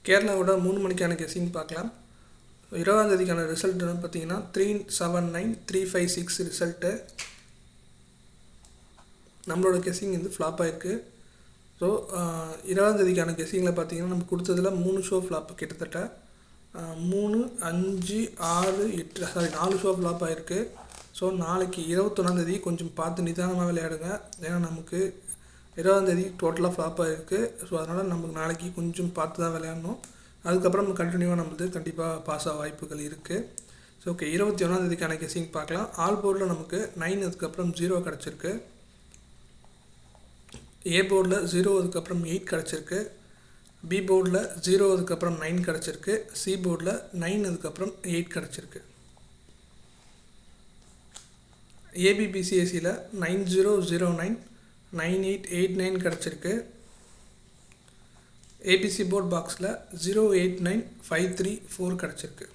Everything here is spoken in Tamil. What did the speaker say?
கேரளாவோட 3 மணிக்கான கெஸ்ஸிங் பார்க்கலாம். 20ஆம் தேதிக்கான ரிசல்ட் பார்த்தீங்கன்னா 379356 ரிசல்ட்டு. நம்மளோட கெஸ்ஸிங் வந்து ஃப்ளாப் ஆகிருக்கு. ஸோ 20ஆம் தேதிக்கான கெஸ்ஸிங்கில் பார்த்தீங்கன்னா நம்ம கொடுத்ததில் 3 ஷோ ஃப்ளாப், கிட்டத்தட்ட 3, 5, 6, 8 4 ஷோ ஃப்ளாப் ஆகிருக்கு. ஸோ நாளைக்கு 21ஆம் தேதி கொஞ்சம் பார்த்து நிதானமாக விளையாடுங்க. ஏன்னா நமக்கு 20ஆம் தேதி டோட்டலாக ஃப்ளாப் ஆகிருக்கு. ஸோ அதனால் நமக்கு நாளைக்கு கொஞ்சம் பார்த்து தான் விளையாடணும். அதுக்கப்புறம் நம்ம கண்டினியூவாக நம்மளுக்கு கண்டிப்பாக பாஸ் ஆக வாய்ப்புகள் இருக்குது. ஸோ ஓகே, 21ஆம் தேதிக்கான கெஸ்ஸிங் பார்க்கலாம். ஆல் போர்டில் நமக்கு 9 அதுக்கப்புறம் 0 கிடச்சிருக்கு. ஏ போர்டில் 0 அதுக்கப்புறம் 8 கிடச்சிருக்கு. பி போர்டில் 0 அதுக்கப்புறம் 9 கிடச்சிருக்கு. சி போர்டில் 9 அதுக்கப்புறம் 8 கிடச்சிருக்கு. ஏபிபிசிஎஸ்சியில் 9009 9889 கிடச்சிருக்கு. ஏபிசி போர்ட் பாக்ஸில் 089534 கிடச்சிருக்கு.